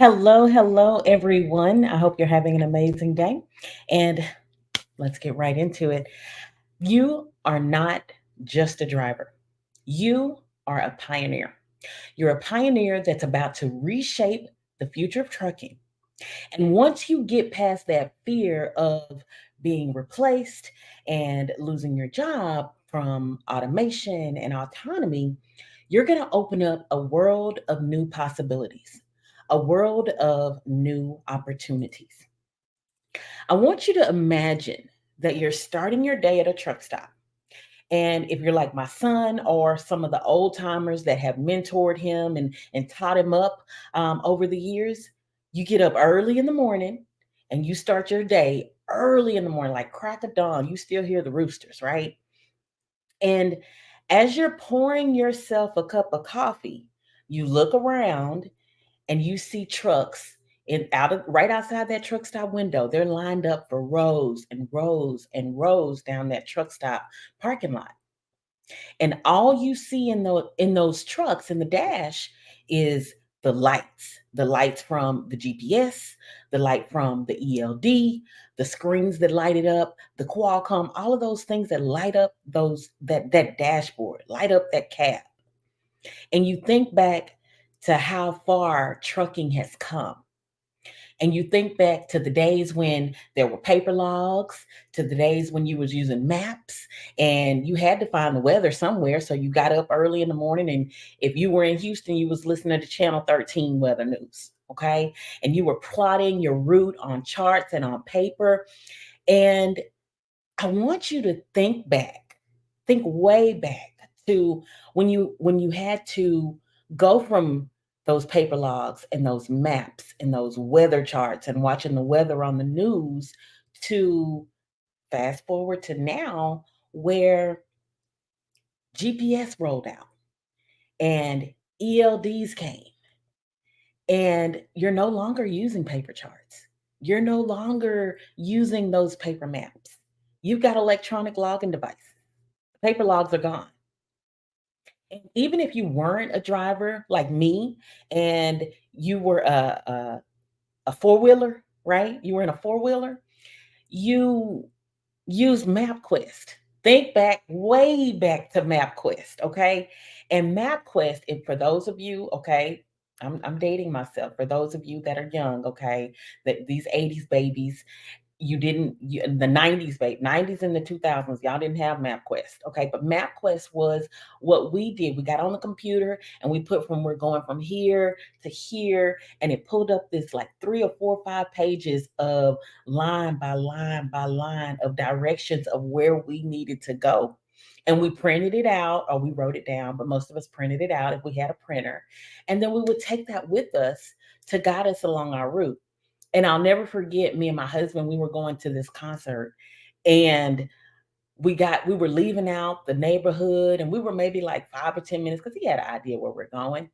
Hello, hello, everyone. I hope you're having an amazing day. And let's get right into it. You are not just a driver, you are a pioneer. You're a pioneer that's about to reshape the future of trucking. And once you get past that fear of being replaced and losing your job from automation and autonomy, you're going to open up a world of new possibilities, a world of new opportunities. I want you to imagine that you're starting your day at a truck stop. And if you're like my son or some of the old timers that have mentored him and taught him up over the years, you get up early in the morning and you start your day early in the morning, like crack of dawn. You still hear the roosters, right? And as you're pouring yourself a cup of coffee, you look around and you see trucks in out of right outside that truck stop window. They're lined up for rows and rows and rows down that truck stop parking lot. And all you see in those trucks in the dash is the lights from the GPS, the light from the ELD, the screens that light it up, the Qualcomm, all of those things that light up that dashboard, light up that cab. And you think back to how far trucking has come, and you think back to the days when there were paper logs, to the days when you was using maps and you had to find the weather somewhere. So you got up early in the morning, and if you were in Houston, you was listening to Channel 13 weather news. Okay. And you were plotting your route on charts and on paper. And I want you to think back, think way back to when you had to go from those paper logs and those maps and those weather charts and watching the weather on the news to fast forward to now where GPS rolled out and ELDs came, and you're no longer using paper charts. You're no longer using those paper maps. You've got electronic logging devices. Paper logs are gone. And even if you weren't a driver like me and you were a four wheeler, right? You were in a four wheeler, you use MapQuest. Think back, way back to MapQuest, okay? And MapQuest, and for those of you, okay, I'm dating myself. For those of you that are young, okay, that these 80s babies, the 90s, babe, 90s and the 2000s, y'all didn't have MapQuest, okay? But MapQuest was what we did. We got on the computer and we put from we're going from here to here, and it pulled up this like 3 or 4 or 5 pages of line by line by line of directions of where we needed to go. And we printed it out or we wrote it down, but most of us printed it out if we had a printer. And then we would take that with us to guide us along our route. And I'll never forget, me and my husband, we were going to this concert, and we were leaving out the neighborhood, and we were maybe like 5 or 10 minutes because he had an idea where we're going.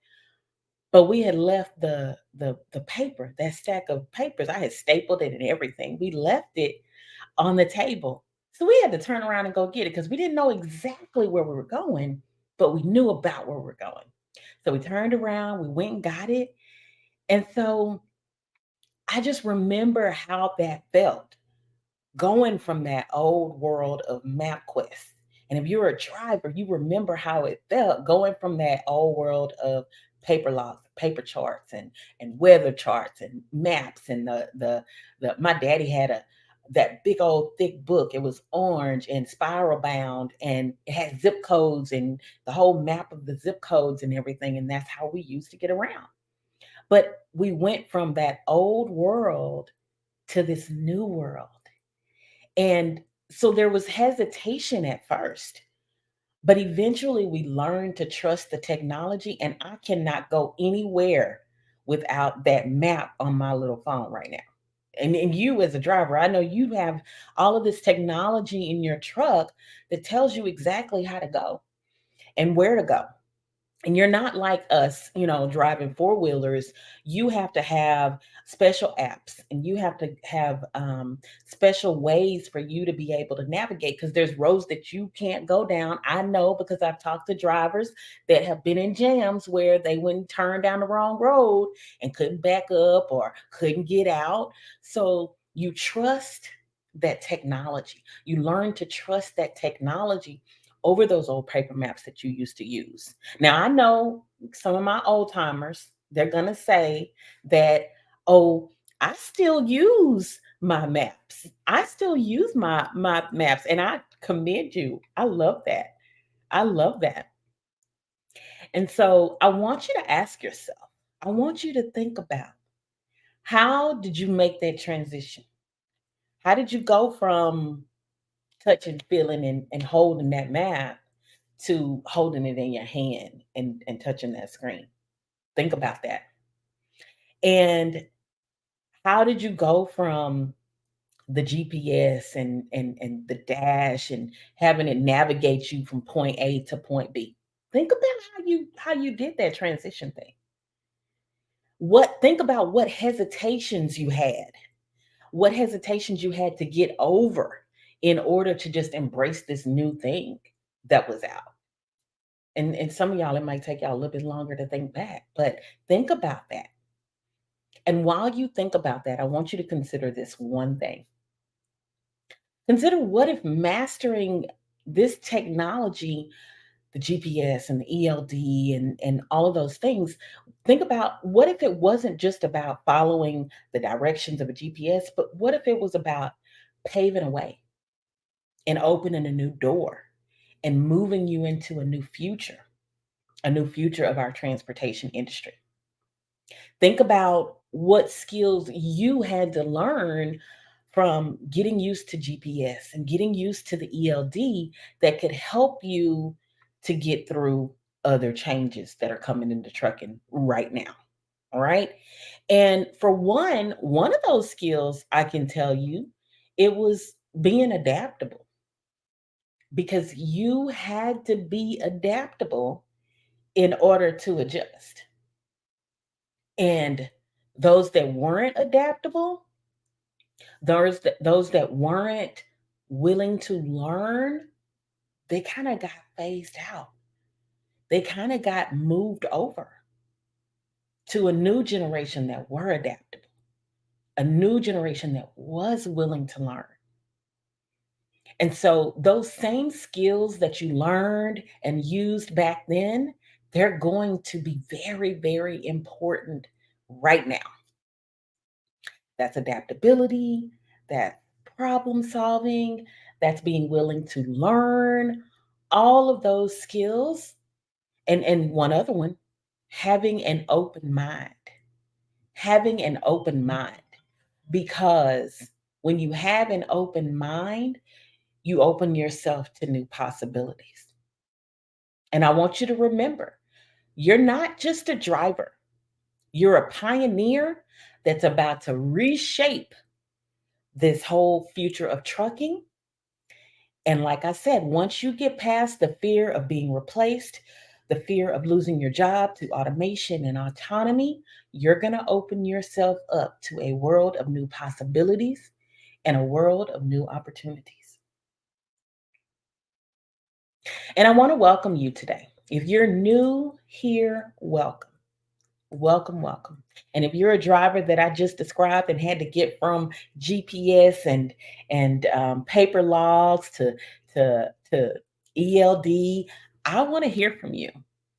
But we had left the paper, that stack of papers. I had stapled it and everything. We left it on the table. So we had to turn around and go get it because we didn't know exactly where we were going, but we knew about where we're going. So we turned around, we went and got it. And so I just remember how that felt going from that old world of MapQuest. And if you're a driver, you remember how it felt going from that old world of paper logs, paper charts, and weather charts and maps. And the my daddy had a that big old thick book. It was orange and spiral bound, and it had zip codes and the whole map of the zip codes and everything. And that's how we used to get around. But we went from that old world to this new world. And so there was hesitation at first, but eventually we learned to trust the technology. And I cannot go anywhere without that map on my little phone right now. And you, as a driver, I know you have all of this technology in your truck that tells you exactly how to go and where to go. And you're not like us, driving four-wheelers. You have to have special apps, and you have to have special ways for you to be able to navigate, because there's roads that you can't go down. I know, because I've talked to drivers that have been in jams where they wouldn't turn down the wrong road and couldn't back up or couldn't get out. So you trust that technology. You learn to trust that technology over those old paper maps that you used to use. Now, I know some of my old timers, they're going to say that, oh, I still use my maps. I still use my maps, and I commend you. I love that. I love that. And so I want you to ask yourself, I want you to think about, how did you make that transition? How did you go from touching, feeling, and holding that map to holding it in your hand and touching that screen? Think about that. And how did you go from the GPS and the dash and having it navigate you from point A to point B? Think about how you did that transition thing. Think about what hesitations you had. What hesitations you had to get over in order to just embrace this new thing that was out. And some of y'all, it might take y'all a little bit longer to think back, but think about that. And while you think about that, I want you to consider this one thing. Consider, what if mastering this technology, the GPS and the ELD and all of those things, think about, what if it wasn't just about following the directions of a GPS, but what if it was about paving a way and opening a new door and moving you into a new future of our transportation industry? Think about what skills you had to learn from getting used to GPS and getting used to the ELD that could help you to get through other changes that are coming into trucking right now. All right. And for one of those skills, I can tell you, it was being adaptable, because you had to be adaptable in order to adjust. And those that weren't adaptable, those that weren't willing to learn, they kind of got phased out. They kind of got moved over to a new generation that were adaptable, a new generation that was willing to learn. And so those same skills that you learned and used back then, they're going to be very, very important right now. That's adaptability, that's problem solving, that's being willing to learn, all of those skills. And one other one, having an open mind. Having an open mind. Because when you have an open mind, you open yourself to new possibilities. And I want you to remember, you're not just a driver, you're a pioneer that's about to reshape this whole future of trucking. And like I said, once you get past the fear of being replaced, the fear of losing your job to automation and autonomy, you're going to open yourself up to a world of new possibilities and a world of new opportunities. And I want to welcome you today. If you're new here, welcome. Welcome, welcome. And if you're a driver that I just described and had to get from GPS and paper logs to ELD, I want to hear from you.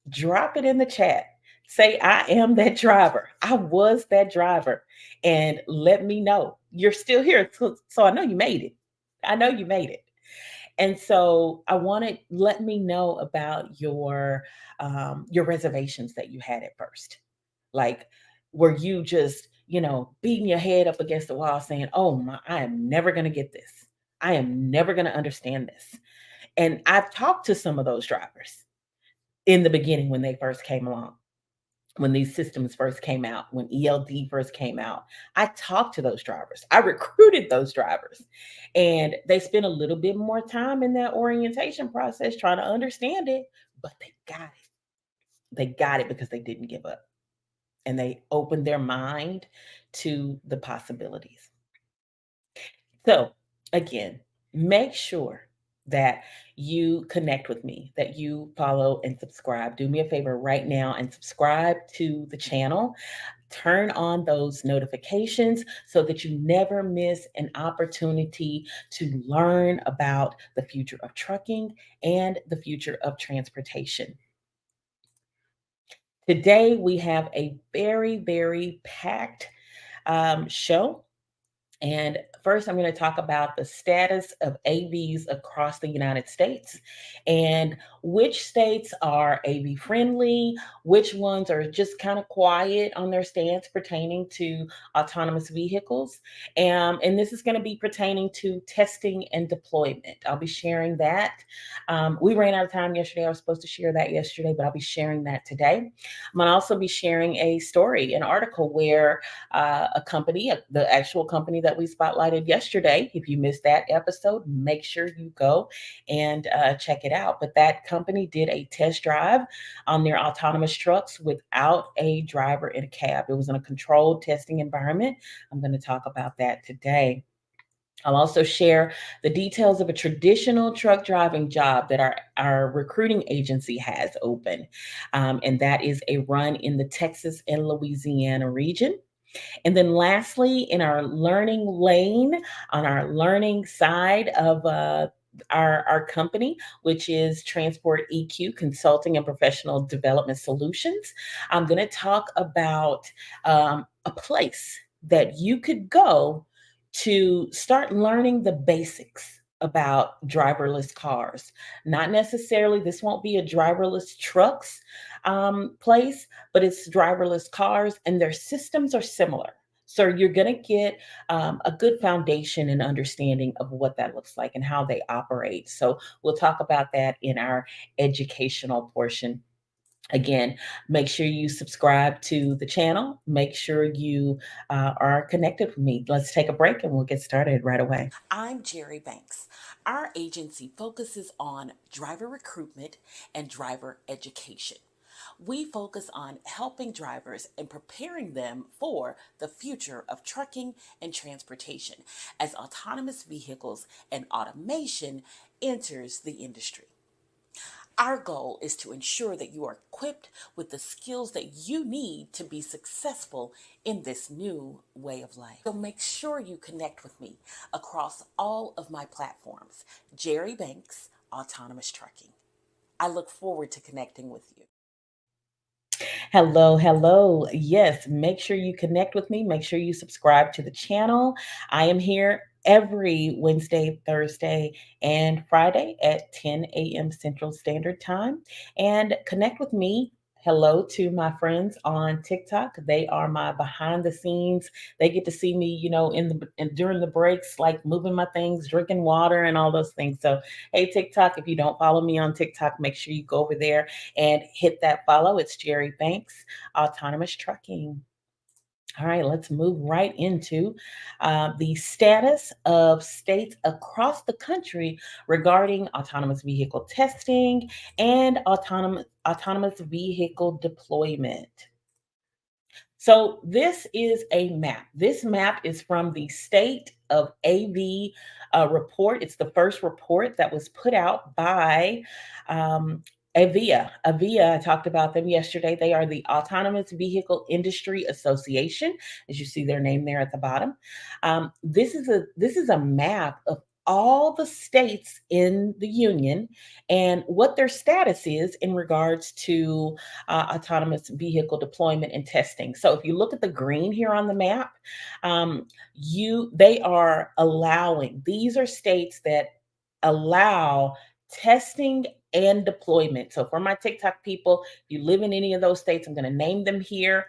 Drop it in the chat. Say, I am that driver. I was that driver. And let me know you're still here. So I know you made it. I know you made it. And so I want to let me know about your reservations that you had at first. Like, were you just, beating your head up against the wall saying, oh my, I am never going to get this. I am never going to understand this. And I've talked to some of those drivers in the beginning when they first came along, when these systems first came out, when ELD first came out. I talked to those drivers. I recruited those drivers. And they spent a little bit more time in that orientation process trying to understand it, but they got it. They got it because they didn't give up and they opened their mind to the possibilities. So, again, make sure that you connect with me, that you follow and subscribe. Do me a favor right now and subscribe to the channel. Turn on those notifications so that you never miss an opportunity to learn about the future of trucking and the future of transportation. Today, we have a very, very packed show. And first, I'm going to talk about the status of AVs across the United States and which states are AV friendly, which ones are just kind of quiet on their stance pertaining to autonomous vehicles. And this is going to be pertaining to testing and deployment. I'll be sharing that. We ran out of time yesterday. I was supposed to share that yesterday, but I'll be sharing that today. I'm going to also be sharing a story, an article where a company, the actual company that we spotlighted yesterday. If you missed that episode, make sure you go and check it out. But that company did a test drive on their autonomous trucks without a driver in a cab. It was in a controlled testing environment. I'm going to talk about that today. I'll also share the details of a traditional truck driving job that our recruiting agency has open. And that is a run in the Texas and Louisiana region. And then lastly, in our learning lane, on our learning side of our company, which is Transport EQ Consulting and Professional Development Solutions, I'm going to talk about a place that you could go to start learning the basics about driverless cars. Not necessarily, this won't be a driverless trucks place, but it's driverless cars and their systems are similar. So you're going to get a good foundation and understanding of what that looks like and how they operate. So we'll talk about that in our educational portion. Again, make sure you subscribe to the channel. Make sure you are connected with me. Let's take a break and we'll get started right away. I'm Jerri Banks. Our agency focuses on driver recruitment and driver education. We focus on helping drivers and preparing them for the future of trucking and transportation as autonomous vehicles and automation enters the industry. Our goal is to ensure that you are equipped with the skills that you need to be successful in this new way of life. So make sure you connect with me across all of my platforms. Jerri Banks, Autonomous Trucking. I look forward to connecting with you. Hello, hello. Yes, make sure you connect with me. Make sure you subscribe to the channel. I am here every Wednesday, Thursday, and Friday at 10 a.m. Central Standard Time. And connect with me. Hello to my friends on TikTok. They are my behind the scenes. They get to see me, during the breaks, like moving my things, drinking water, and all those things. So, hey, TikTok, if you don't follow me on TikTok, make sure you go over there and hit that follow. It's Jerri Banks, Autonomous Trucking. All right, let's move right into the status of states across the country regarding autonomous vehicle testing and autonomous vehicle deployment. So this is a map. This map is from the State of AV report. It's the first report that was put out by Avia. Avia, I talked about them yesterday. They are the Autonomous Vehicle Industry Association, as you see their name there at the bottom. This is a map of all the states in the union and what their status is in regards to autonomous vehicle deployment and testing. So if you look at the green here on the map, they are allowing, these are states that allow testing and deployment. So for my TikTok people, if you live in any of those states, I'm going to name them here.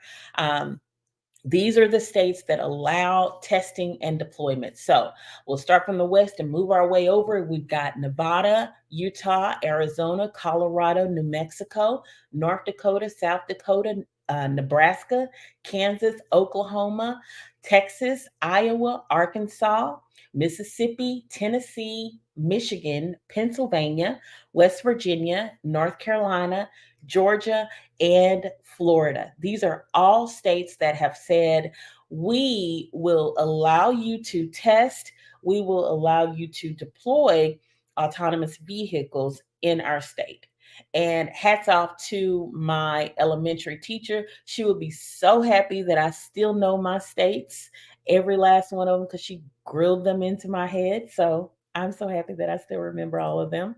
These are the states that allow testing and deployment. So we'll start from the west and move our way over. We've got Nevada, Utah, Arizona, Colorado, New Mexico, North Dakota, South Dakota, Nebraska, Kansas, Oklahoma, Texas, Iowa, Arkansas, Mississippi, Tennessee, Michigan, Pennsylvania, West Virginia, North Carolina, Georgia, and Florida. These are all states that have said, we will allow you to test, we will allow you to deploy autonomous vehicles in our state. And hats off to my elementary teacher. She would be so happy that I still know my states, every last one of them, because she grilled them into my head. So I'm so happy that I still remember all of them.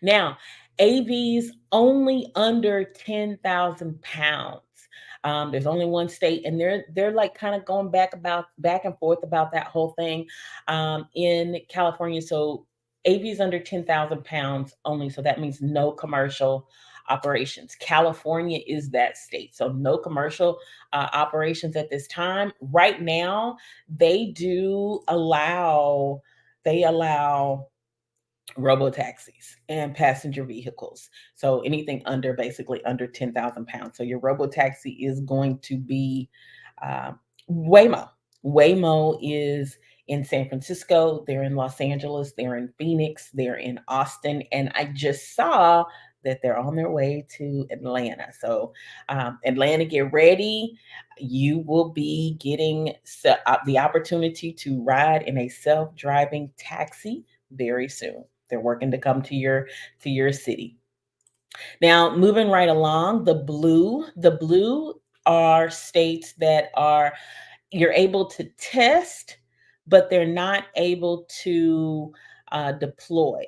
Now, AVs only under 10,000 pounds. There's only one state, and they're like kind of going back and forth about that whole thing in California. So AVs under 10,000 pounds only. So that means no commercial operations. California is that state. So no commercial operations at this time. Right now, they do allow they allow robo taxis and passenger vehicles. So anything under, basically under 10,000 pounds. So your robo taxi is going to be uh, Waymo. Waymo is in San Francisco, they're in Los Angeles, they're in Phoenix, they're in Austin, and I just saw that they're on their way to Atlanta. So, Atlanta, get ready. You will be getting the opportunity to ride in a self driving taxi very soon. They're working to come to your city. Now, moving right along, the blue are states that are, you're able to test, but they're not able to deploy.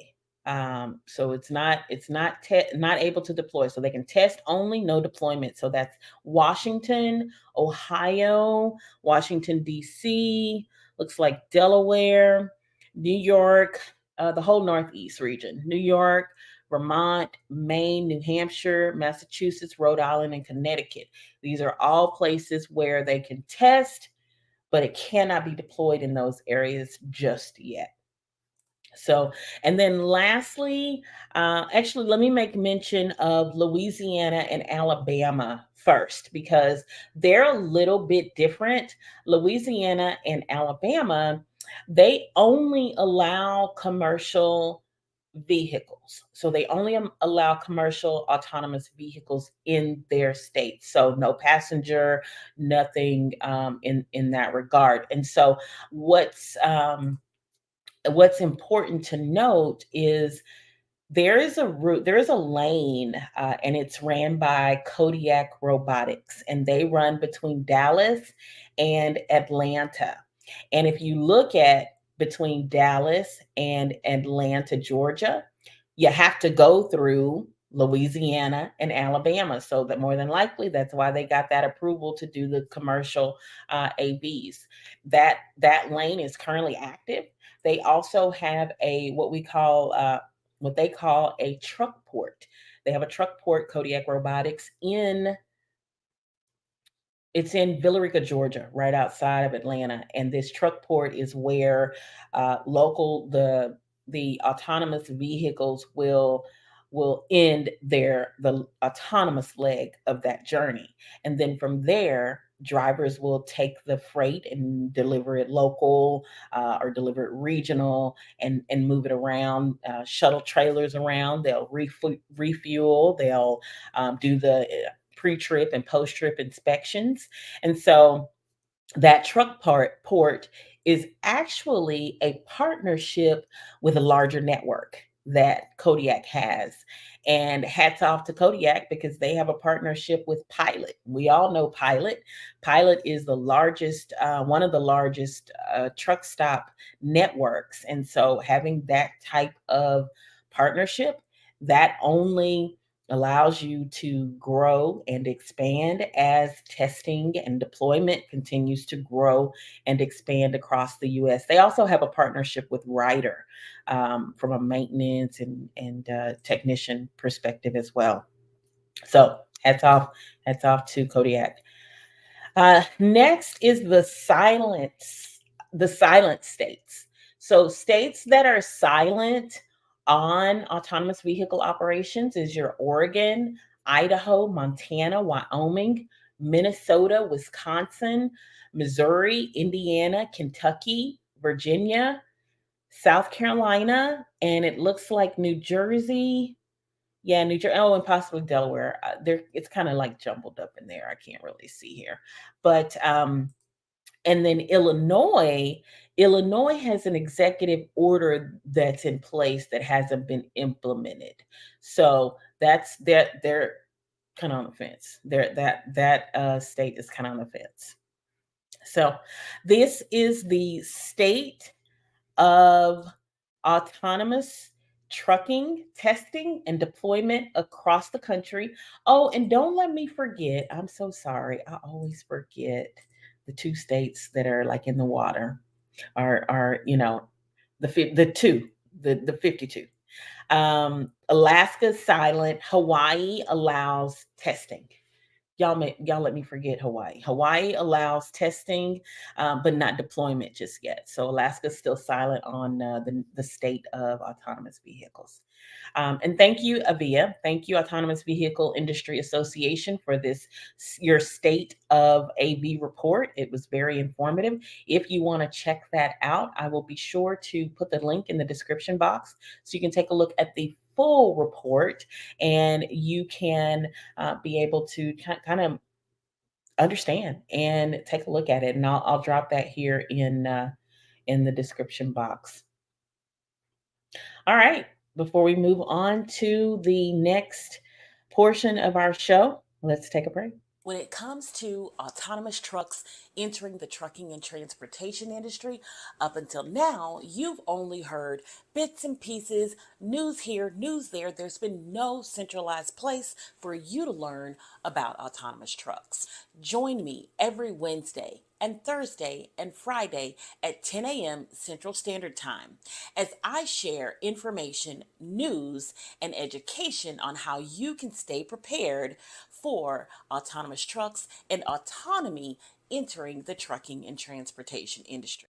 So not able to deploy. So they can test only, no deployment. So that's Washington, Ohio, Washington D.C. Looks like Delaware, New York, the whole Northeast region, New York, Vermont, Maine, New Hampshire, Massachusetts, Rhode Island, and Connecticut. These are all places where they can test, but it cannot be deployed in those areas just yet. So, and then lastly, actually, let me make mention of Louisiana and Alabama first, because they're a little bit different. Louisiana and Alabama, they only allow commercial vehicles. So they only allow commercial autonomous vehicles in their state. So no passenger, nothing in that regard. And so what's um, what's important to note is there is a route, there is a lane, and it's ran by Kodiak Robotics, and they run between Dallas and Atlanta. And if you look at between Dallas and Atlanta, Georgia, you have to go through Louisiana and Alabama. So that more than likely, that's why they got that approval to do the commercial AVs. That lane is currently active. They also have a what they call a truck port. They have a truck port, Kodiak Robotics, in it's in Villarica, Georgia, right outside of Atlanta. And this truck port is where local the autonomous vehicles will end the autonomous leg of that journey. And then from there, drivers will take the freight and deliver it local, or deliver it regional, and move it around, shuttle trailers around. They'll refuel. They'll do the pre-trip and post-trip inspections. And so that port is actually a partnership with a larger network that Kodiak has. And hats off to Kodiak, because they have a partnership with Pilot. We all know Pilot. Pilot is the largest, one of the largest truck stop networks. And so having that type of partnership, that only allows you to grow and expand as testing and deployment continues to grow and expand across the US. They also have a partnership with Ryder, from a maintenance and technician perspective as well. So hats off to Kodiak. Next is the silent states. So states that are silent on autonomous vehicle operations is your Oregon, Idaho, Montana, Wyoming, Minnesota, Wisconsin, Missouri, Indiana, Kentucky, Virginia, South Carolina, and it looks like New Jersey. Yeah, New Jersey. Oh, and possibly Delaware. There, it's kind of like jumbled up in there. I can't really see here, but and then Illinois has an executive order that's in place that hasn't been implemented. So that's they're kind of on the fence. That state is kind of on the fence. So this is the state of autonomous trucking testing and deployment across the country. Oh, and don't let me forget, I'm so sorry. I always forget the two states that are like in the water are the two, the 52. Alaska's silent, Hawaii allows testing. Y'all let me forget Hawaii. Hawaii allows testing, but not deployment just yet. So Alaska's still silent on the state of autonomous vehicles. And thank you, Avia. Thank you, Autonomous Vehicle Industry Association, for this your state of AV report. It was very informative. If you want to check that out, I will be sure to put the link in the description box so you can take a look at the full report and you can be able to kind of understand and take a look at it. And I'll drop that here in the description box. All right. Before we move on to the next portion of our show, let's take a break. When it comes to autonomous trucks entering the trucking and transportation industry, up until now, you've only heard bits and pieces, news here, news there. There's been no centralized place for you to learn about autonomous trucks. Join me every Wednesday and Thursday and Friday at 10 a.m. Central Standard Time as I share information, news, and education on how you can stay prepared for autonomous trucks and autonomy entering the trucking and transportation industry.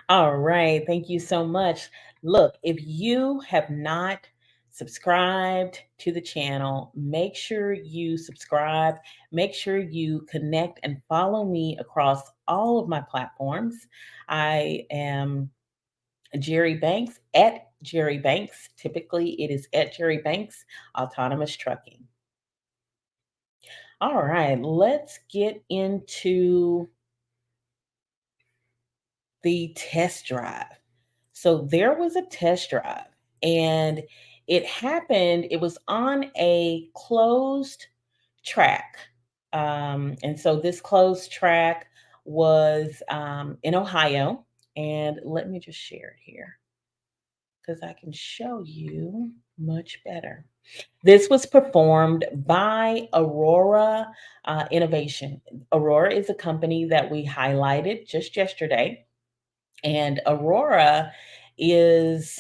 All right. Thank you so much. Look, if you have not subscribed to the channel, make sure you subscribe. Make sure you connect and follow me across all of my platforms. I am Jerri Banks at Jerri Banks. Typically, it is at Jerri Banks Autonomous Trucking. All right, let's get into the test drive. So there was a test drive, and it happened, it was on a closed track. And so this closed track was in Ohio. And let me just share it here because I can show you much better. This was performed by Aurora Innovation. Aurora is a company that we highlighted just yesterday, and Aurora is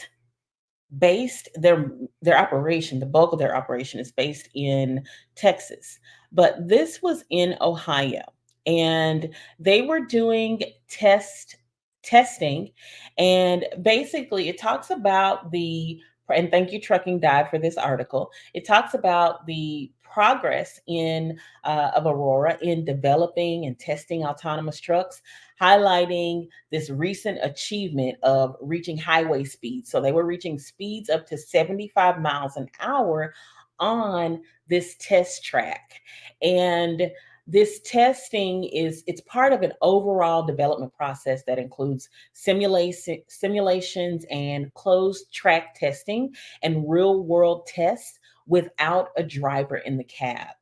based their operation, the bulk of their operation is based in Texas, but this was in Ohio, and they were doing testing, and basically it talks about the and thank you Trucking Dive for this article. It talks about the progress in of Aurora in developing and testing autonomous trucks, highlighting this recent achievement of reaching highway speeds. So they were reaching speeds up to 75 miles an hour on this test track. And this testing it's part of an overall development process that includes simulations and closed track testing and real world tests without a driver in the cab.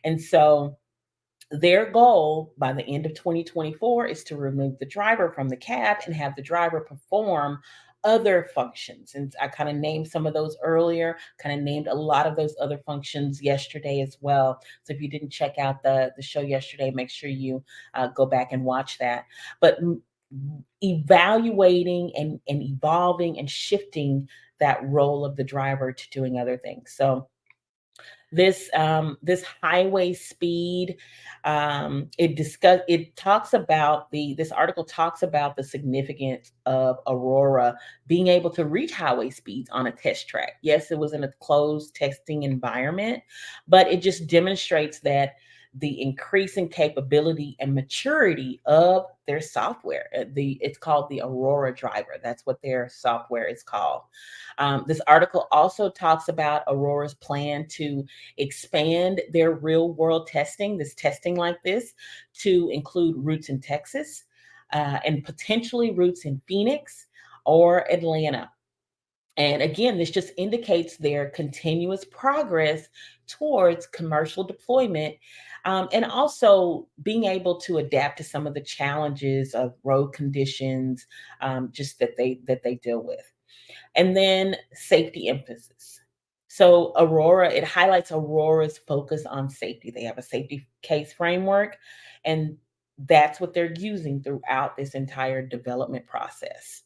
And so their goal by the end of 2024 is to remove the driver from the cab and have the driver perform other functions. And I kind of named some of those earlier, kind of named a lot of those other functions yesterday as well. So if you didn't check out the show yesterday, make sure you go back and watch that. But evaluating and evolving and shifting that role of the driver to doing other things. So this highway speed, it talks about this article talks about the significance of Aurora being able to reach highway speeds on a test track. Yes, it was in a closed testing environment, but it just demonstrates that the increasing capability and maturity of their software. It's called the Aurora driver. That's what their software is called. This article also talks about Aurora's plan to expand their real world testing, this testing like this, to include routes in Texas and potentially routes in Phoenix or Atlanta. And again, this just indicates their continuous progress towards commercial deployment, and also being able to adapt to some of the challenges of road conditions, just that they deal with. And then safety emphasis. So Aurora, it highlights Aurora's focus on safety. They have a safety case framework, and that's what they're using throughout this entire development process.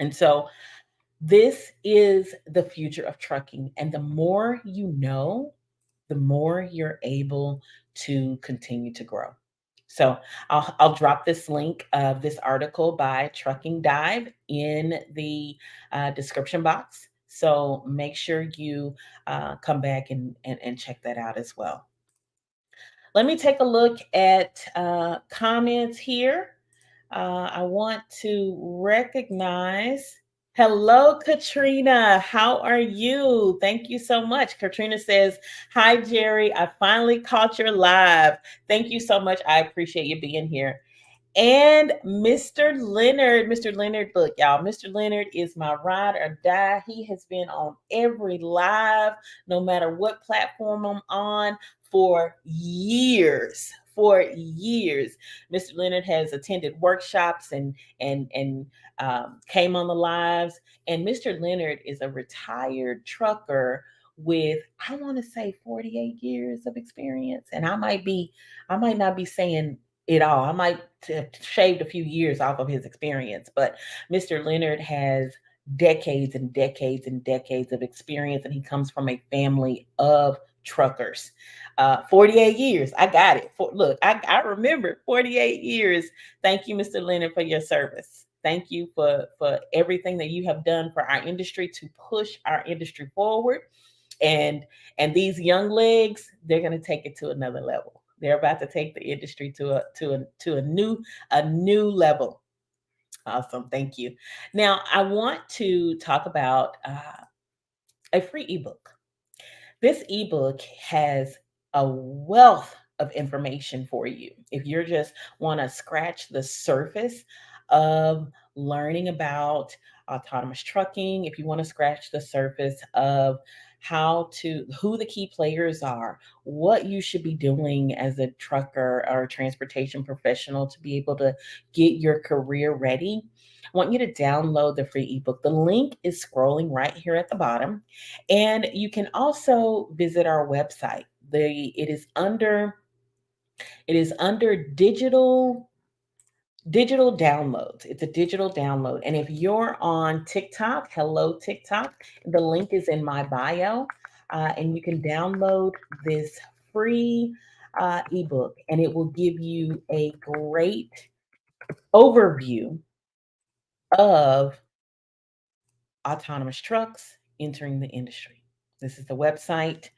And so this is the future of trucking. And the more you know, the more you're able to continue to grow. So I'll drop this link of this article by Trucking Dive in the description box. So make sure you come back and check that out as well. Let me take a look at comments here. I want to recognize. Hello, Katrina. How are you? Thank you so much. Katrina says, "Hi, Jerri. I finally caught your live. Thank you so much. I appreciate you being here." And Mr. Leonard, look, y'all, Mr. Leonard is my ride or die. He has been on every live, no matter what platform I'm on, for years. For years, Mr. Leonard has attended workshops and came on the lives. And Mr. Leonard is a retired trucker with, I want to say, 48 years of experience. And I might not be saying it all. I might have shaved a few years off of his experience, but Mr. Leonard has decades and decades and decades of experience, and he comes from a family of truckers. 48 years. I got it. Look, I remember 48 years. Thank you, Mr. Leonard, for your service. Thank you for everything that you have done for our industry to push our industry forward. And these young legs, they're going to take it to another level. They're about to take the industry to a new level. Awesome, thank you. Now I want to talk about a free ebook. This ebook has a wealth of information for you. If you're just want to scratch the surface of learning about autonomous trucking, if you want to scratch the surface of who the key players are, what you should be doing as a trucker or a transportation professional to be able to get your career ready, I want you to download the free ebook. The link is scrolling right here at the bottom. And you can also visit our website. It is under digital downloads. It's a digital download. And if you're on TikTok, hello TikTok, the link is in my bio, and you can download this free ebook, and it will give you a great overview of autonomous trucks entering the industry. This is the website.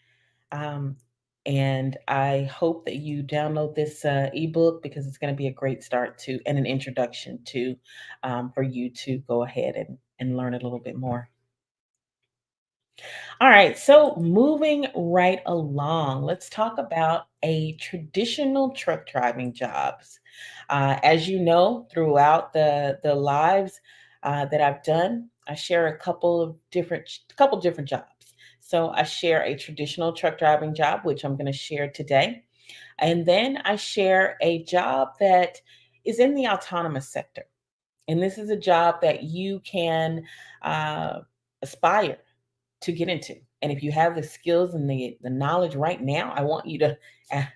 Um, and I hope that you download this ebook, because it's going to be a great start to and an introduction to for you to go ahead and learn a little bit more. All right, so moving right along, let's talk about a traditional truck driving jobs. As you know, throughout the lives that I've done, I share a couple different jobs. So I share a traditional truck driving job, which I'm going to share today, and then I share a job that is in the autonomous sector. And this is a job that you can aspire to get into. And if you have the skills and the knowledge right now, I want you to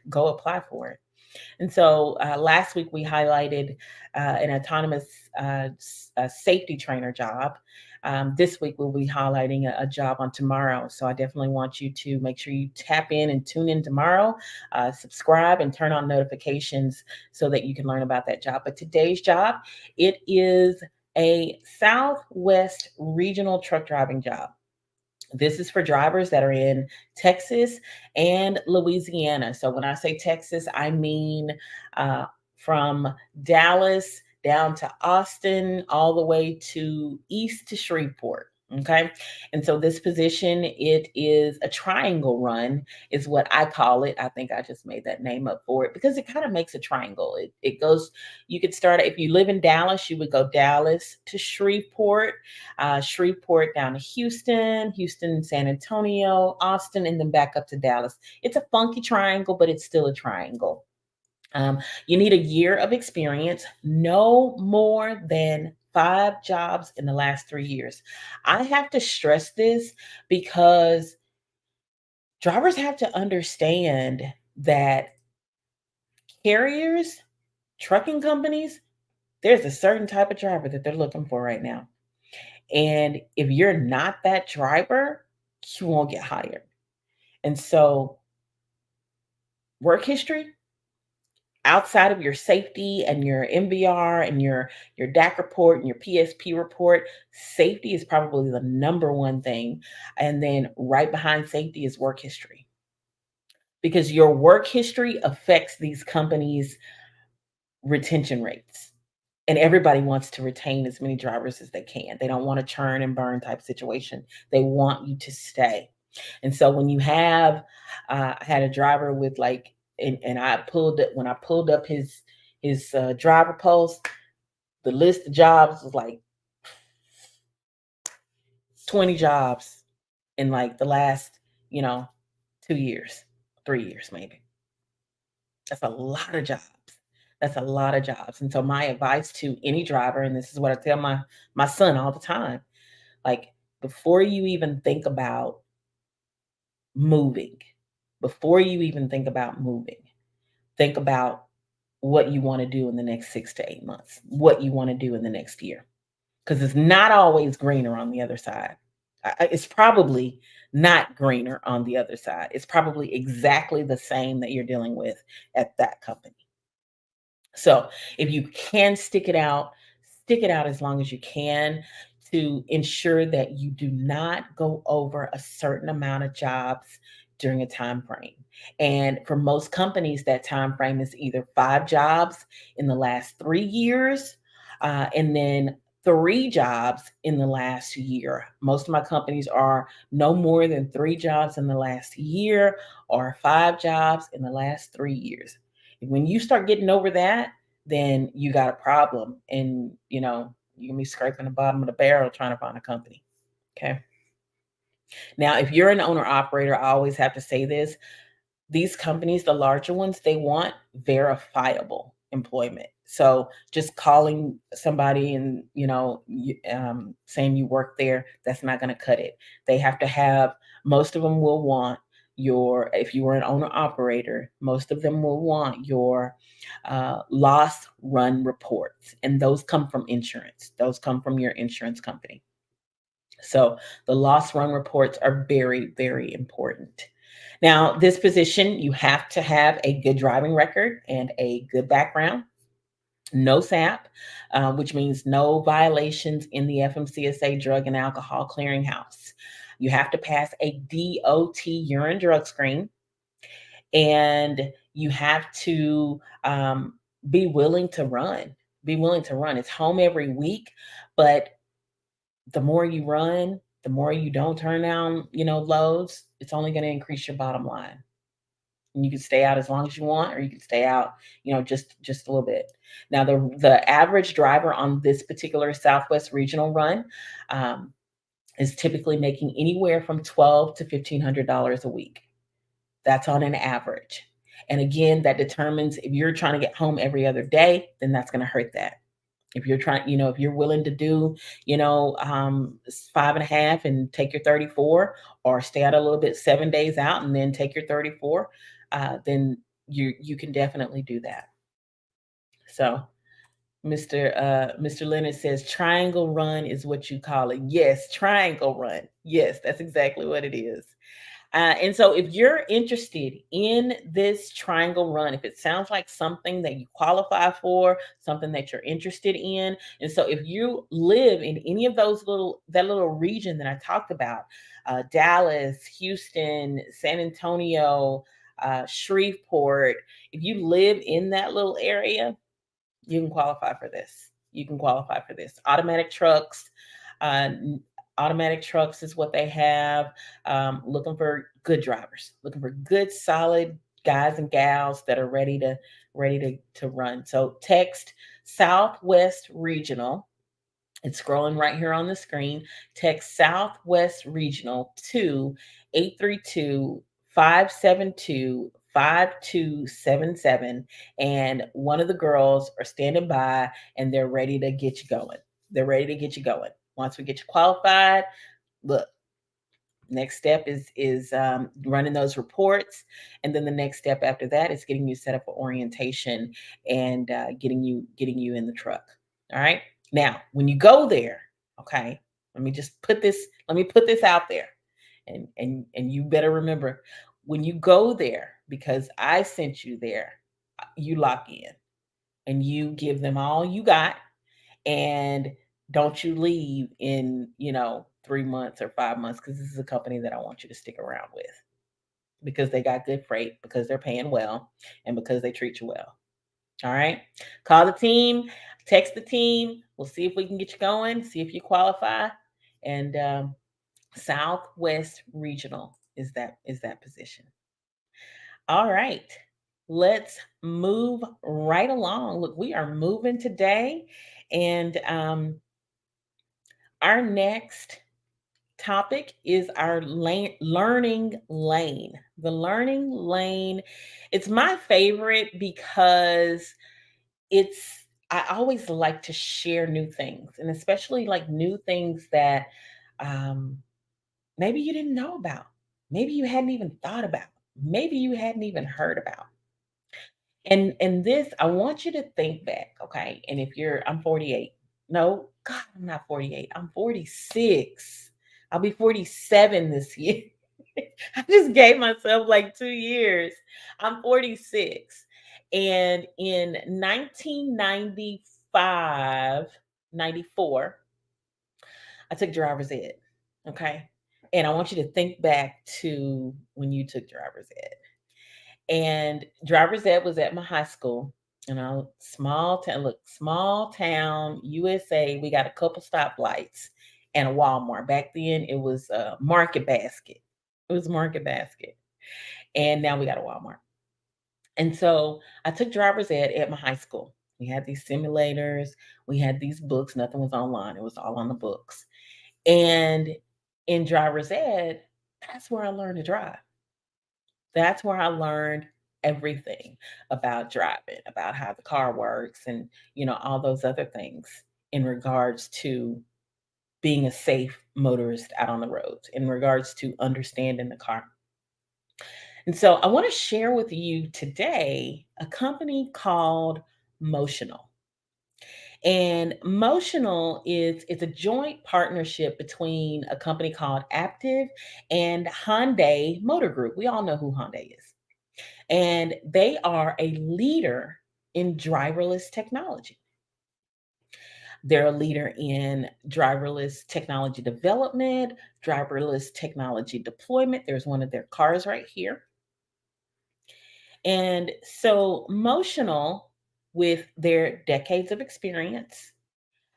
go apply for it. And so last week we highlighted an autonomous safety trainer job. This week we'll be highlighting a job on tomorrow. So I definitely want you to make sure you tap in and tune in tomorrow, subscribe and turn on notifications so that you can learn about that job. But today's job, it is a Southwest regional truck driving job. This is for drivers that are in Texas and Louisiana. So when I say Texas, I mean from Dallas down to Austin, all the way to east to Shreveport. Okay. And so this position, it is a triangle run, is what I call it. I think I just made that name up for it because it kind of makes a triangle. It goes, you could start, if you live in Dallas, you would go Dallas to Shreveport, Shreveport down to Houston, Houston, San Antonio, Austin, and then back up to Dallas. It's a funky triangle, but it's still a triangle. You need a year of experience, no more than 5 jobs in the last 3 years. I have to stress this because drivers have to understand that carriers, trucking companies, there's a certain type of driver that they're looking for right now. And if you're not that driver, you won't get hired. And so, work history outside of your safety and your MVR and your DAC report and your PSP report, safety is probably the number one thing. And then right behind safety is work history. Because your work history affects these companies' retention rates. And everybody wants to retain as many drivers as they can. They don't want a churn and burn type situation. They want you to stay. And so when you have, I had a driver with like, and I pulled it when I pulled up his driver post, the list of jobs was like 20 jobs in like the last, you know, 2 years, 3 years maybe. That's a lot of jobs. That's a lot of jobs. And so my advice to any driver, and this is what I tell my son all the time, like before you even think about moving, before you even think about moving, think about what you want to do in the next 6 to 8 months, what you want to do in the next year. Because it's not always greener on the other side. It's probably not greener on the other side. It's probably exactly the same that you're dealing with at that company. So if you can stick it out as long as you can to ensure that you do not go over a certain amount of jobs during a time frame. And for most companies, that time frame is either 5 jobs in the last 3 years, and then 3 jobs in the last year. Most of my companies are no more than 3 jobs in the last year or 5 jobs in the last 3 years. When you start getting over that, then you got a problem. And, you can be scraping the bottom of the barrel trying to find a company. Okay. Now, if you're an owner operator, I always have to say this. These companies, the larger ones, they want verifiable employment. So just calling somebody and, saying you work there, that's not going to cut it. They have to have, most of them will want if you were an owner operator, most of them will want your loss run reports. And those come from insurance. Those come from your insurance company. So the loss run reports are very, very important. Now, this position, you have to have a good driving record and a good background. No SAP, which means no violations in the FMCSA Drug and Alcohol Clearinghouse. You have to pass a DOT urine drug screen, and you have to be willing to run. Be willing to run. It's home every week, but the more you run, the more you don't turn down, loads, it's only going to increase your bottom line. And you can stay out as long as you want, or you can stay out, just a little bit. Now, the average driver on this particular Southwest Regional run is typically making anywhere from $1,200 to $1,500 a week. That's on an average. And again, that determines if you're trying to get home every other day, then that's going to hurt that. If you're trying, if you're willing to do, 5.5 and take your 34, or stay out a little bit 7 days out and then take your 34, then you can definitely do that. So Mr. Leonard says triangle run is what you call it. Yes, triangle run. Yes, that's exactly what it is. And so, if you're interested in this triangle run, if it sounds like something that you qualify for, something that you're interested in, and so if you live in any of those that little region that I talked about, Dallas, Houston, San Antonio, Shreveport, if you live in that little area, you can qualify for this. You can qualify for this. Uh, automatic trucks is what they have. Looking for good drivers, looking for good, solid guys and gals that are ready to run. So text Southwest Regional. It's scrolling right here on the screen. Text Southwest Regional to 832 572 5277, and one of the girls are standing by and they're ready to get you going. They're ready to get you going. Once we get you qualified, look, next step is running those reports, and then the next step after that is getting you set up for orientation and getting you in the truck. All right. Now, when you go there, okay, let me put this out there, and you better remember, when you go there, because I sent you there, you lock in and you give them all you got, and don't you leave in 3 months or 5 months, because this is a company that I want you to stick around with, because they got good freight, because they're paying well, and because they treat you well. All right. Call the team, text the team. We'll see if we can get you going, see if you qualify. And Southwest Regional is that position. All right. Let's move right along. Look, we are moving today, and our next topic is our learning lane. The learning lane, it's my favorite because I always like to share new things, and especially like new things that um, maybe you didn't know about, maybe you hadn't even thought about, maybe you hadn't even heard about. And this, I want you to think back, okay? And if I'm 48. No, God, I'm not 48. I'm 46. I'll be 47 this year. I just gave myself like 2 years. I'm 46. And in 1995, 94, I took driver's ed. Okay. And I want you to think back to when you took driver's ed. And driver's ed was at my high school. Small town, look, small town, USA. We got a couple stoplights and a Walmart. Back then, it was a Market Basket. It was Market Basket. And now we got a Walmart. And so I took driver's ed at my high school. We had these simulators, we had these books. Nothing was online, it was all on the books. And in driver's ed, that's where I learned to drive. That's where I learned everything about driving, about how the car works, and all those other things in regards to being a safe motorist out on the roads, in regards to understanding the car. And so I want to share with you today a company called Motional. And Motional is it's a joint partnership between a company called Active and Hyundai Motor Group. We all know who Hyundai is. And they are a leader in driverless technology. They're a leader in driverless technology development, driverless technology deployment. There's one of their cars right here. And so, Motional, with their decades of experience,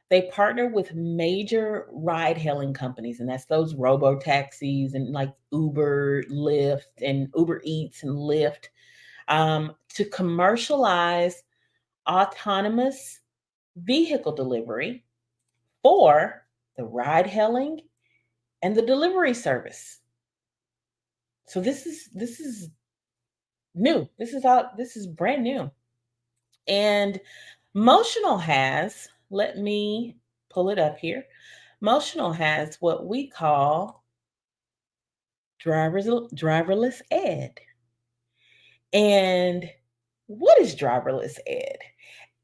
they partner with major ride hailing companies, and that's those robo taxis and like Uber, Lyft, and Uber Eats and Lyft, to commercialize autonomous vehicle delivery for the ride hailing and the delivery service. So this is new. This is brand new. And Motional has, let me pull it up here. Motional has what we call driverless ed. And what is driverless ed?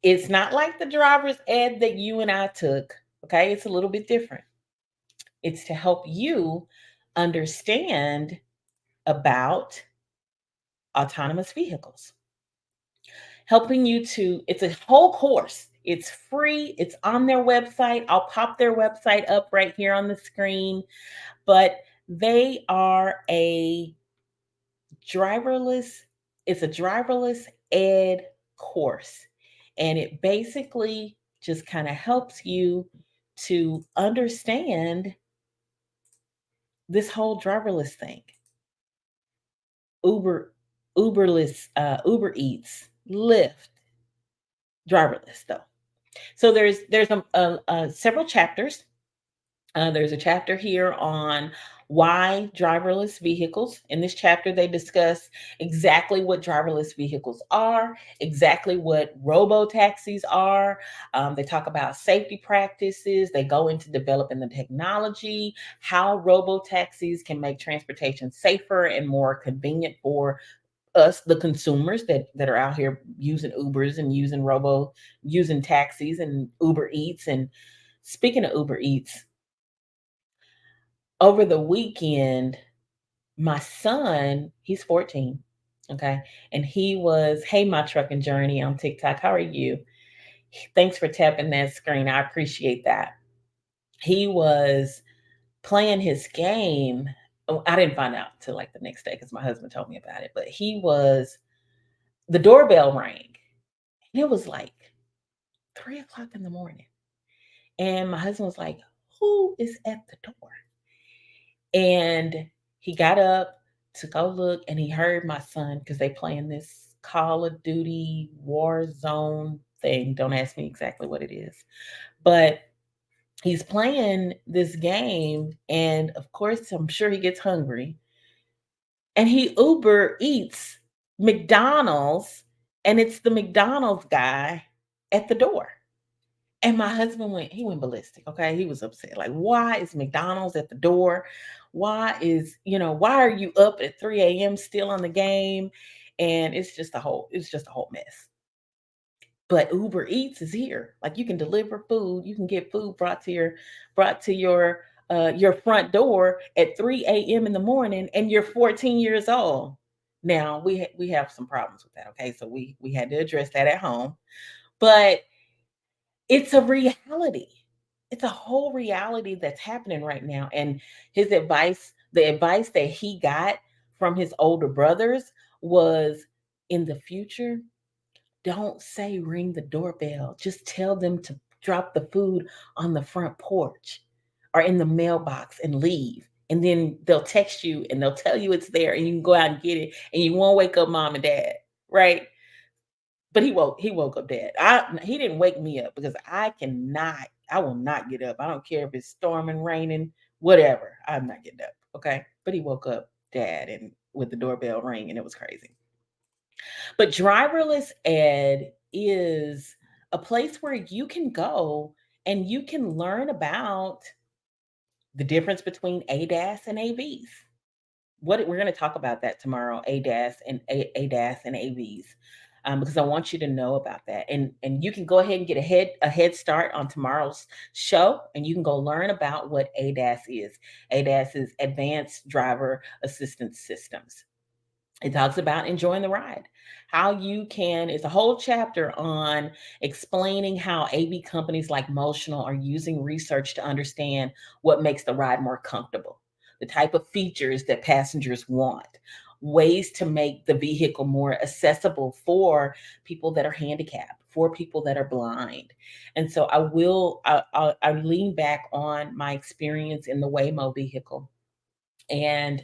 It's not like the driver's ed that you and I took. Okay, it's a little bit different. It's to help you understand about autonomous vehicles, helping you to, it's a whole course. It's free, it's on their website. I'll pop their website up right here on the screen, but they are a driverless, it's a driverless ed course. And it basically just kind of helps you to understand this whole driverless thing. Uber, Uberless, Uber Eats, Lyft, driverless though. So there's several chapters. There's a chapter here on why driverless vehicles. In this chapter, they discuss exactly what driverless vehicles are, exactly what robo taxis are. They talk about safety practices. They go into developing the technology, how robo taxis can make transportation safer and more convenient for us, the consumers that are out here using Ubers and using taxis and Uber Eats. And speaking of Uber Eats, over the weekend, my son, he's 14, okay? And he was, hey, my trucking journey on TikTok. How are you? Thanks for tapping that screen. I appreciate that. He was playing his game. Oh, I didn't find out till like the next day because my husband told me about it. But the doorbell rang. And it was like 3 o'clock in the morning. And my husband was like, who is at the door? And he got up to go look and he heard my son because they playing this Call of Duty War Zone thing. Don't ask me exactly what it is. But he's playing this game and of course I'm sure he gets hungry. And he Uber eats McDonald's and it's the McDonald's guy at the door. And my husband he went ballistic, okay? He was upset. Like, why is McDonald's at the door? Why are you up at 3 a.m. still on the game? And it's just a whole mess. But Uber Eats is here. Like you can deliver food, you can get food brought to your front door at 3 a.m. in the morning, and you're 14 years old. Now we have some problems with that, okay? So we had to address that at home. But it's a reality. It's a whole reality that's happening right now. And the advice that he got from his older brothers was, in the future, don't say ring the doorbell. Just tell them to drop the food on the front porch or in the mailbox and leave. And then they'll text you and they'll tell you it's there and you can go out and get it and you won't wake up mom and dad, right? But he woke up dead. He didn't wake me up because I will not get up. I don't care if it's storming, raining, whatever. I'm not getting up. Okay. But he woke up dad and with the doorbell ring and it was crazy. But driverless ed is a place where you can go and you can learn about the difference between ADAS and AVs. We're going to talk about that tomorrow, ADAS and AVs, because I want you to know about that. And you can go ahead and get a head start on tomorrow's show, and you can go learn about what ADAS is. ADAS is Advanced Driver Assistance Systems. It talks about enjoying the ride. How you can, it's a whole chapter on explaining how AV companies like Motional are using research to understand what makes the ride more comfortable, the type of features that passengers want, ways to make the vehicle more accessible for people that are handicapped, for people that are blind. And so I lean back on my experience in the Waymo vehicle. And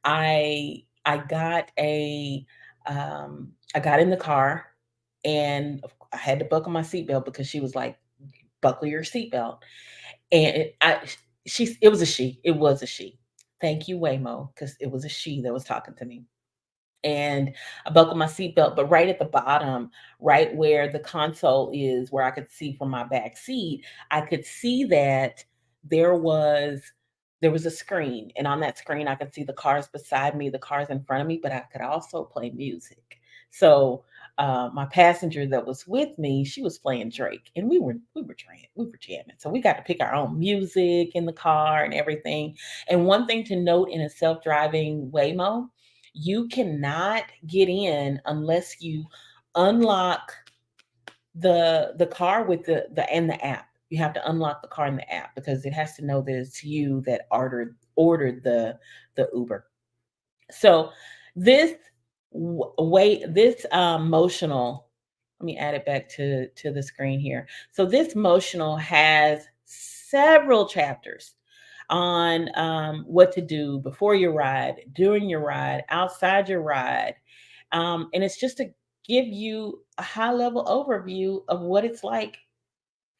I got in the car and I had to buckle my seatbelt because she was like, buckle your seatbelt. And it was a she. It was a she. Thank you, Waymo, because it was a she that was talking to me. And I buckled my seatbelt, but right at the bottom, right where the console is, where I could see from my back seat, I could see that there was there was a screen, and on that screen, I could see the cars beside me, the cars in front of me, but I could also play music. So my passenger that was with me, she was playing Drake, and we were jamming. So we got to pick our own music in the car and everything. And one thing to note in a self-driving Waymo You cannot get in unless you unlock the car with the and the app. You have to unlock the car in the app because it has to know that it's you that ordered the Uber. So this this motional, let me add it back to the screen here. So this motional has several chapters on what to do before your ride, during your ride, outside your ride. And it's just to give you a high level overview of what it's like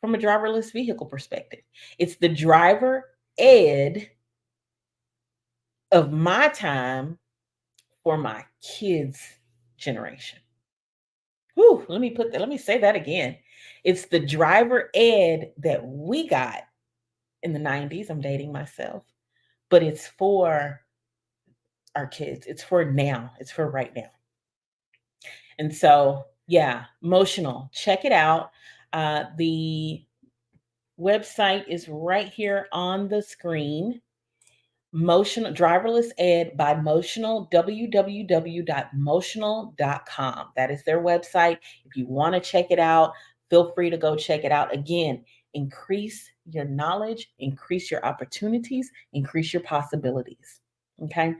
from a driverless vehicle perspective. It's the driver ed of my time for my kids' generation. Whew, let me say that again. It's the driver ed that we got in the 90s. I'm dating myself, but it's for our kids. It's for now. It's for right now. And so, yeah, Motional. Check it out. The website is right here on the screen. Motional Driverless Ed by Motional, www.motional.com. That is their website. If you want to check it out, feel free to go check it out. Again, increase your knowledge, increase your opportunities, increase your possibilities. Okay.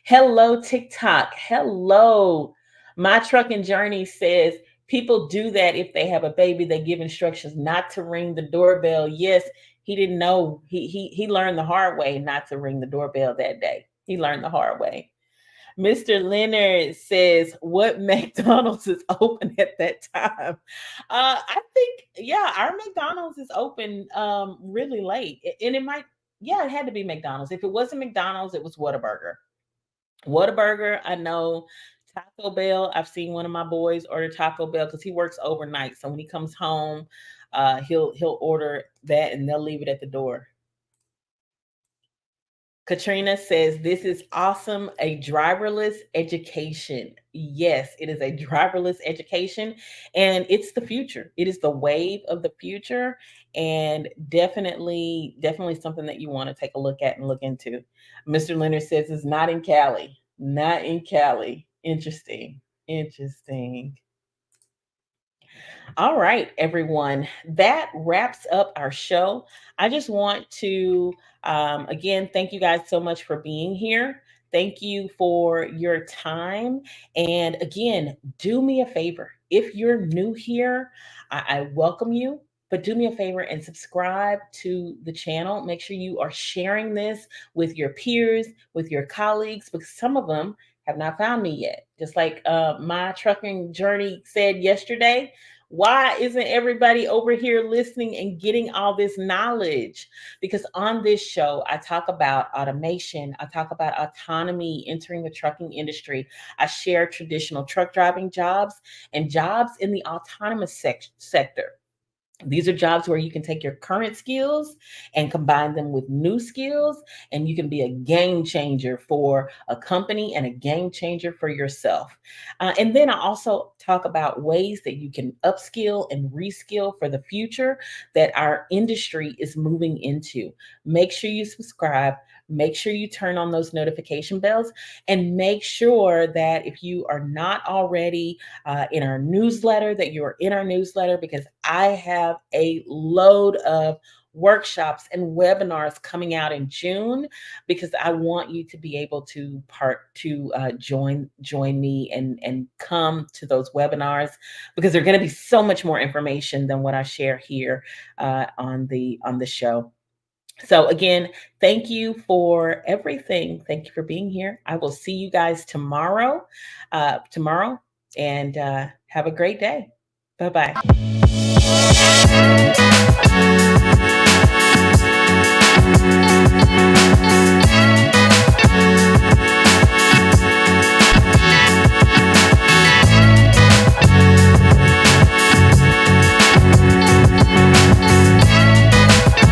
Hello, TikTok. Hello. My trucking journey says people do that if they have a baby. They give instructions not to ring the doorbell. Yes, he didn't know. He learned the hard way not to ring the doorbell that day. He learned the hard way. Mr. Leonard says, "What McDonald's is open at that time?" I think, yeah, our McDonald's is open really late, and it might, yeah, it had to be McDonald's. If it wasn't McDonald's, it was Whataburger. Whataburger, I know. Taco Bell, I've seen one of my boys order Taco Bell because he works overnight. So when he comes home, he'll order that and they'll leave it at the door. Katrina says, "This is awesome. A driverless education." Yes, it is a driverless education, and it's the future. It is the wave of the future, and definitely something that you want to take a look at and look into. Mr. Leonard says, "It's not in Cali. Not in Cali. Interesting. Interesting." All right, everyone. That wraps up our show. I just want to, again, thank you guys so much for being here. Thank you for your time. And again, do me a favor. If you're new here, I welcome you. But do me a favor and subscribe to the channel. Make sure you are sharing this with your peers, with your colleagues, because some of them have not found me yet. Just like my trucking journey said yesterday, why isn't everybody over here listening and getting all this knowledge? Because on this show, I talk about automation, I talk about autonomy entering the trucking industry. I share traditional truck driving jobs and jobs in the autonomous sector. These are jobs where you can take your current skills and combine them with new skills, and you can be a game changer for a company and a game changer for yourself. And then I also talk about ways that you can upskill and reskill for the future that our industry is moving into. Make sure you subscribe. Make sure you turn on those notification bells, and make sure that if you are not already in our newsletter, that you're in our newsletter, because I have a load of workshops and webinars coming out in June, because I want you to be able to join me and come to those webinars, because they're going to be so much more information than what I share here on the show. So again, thank you for everything. Thank you for being here. I will see you guys tomorrow, and have a great day. Bye bye.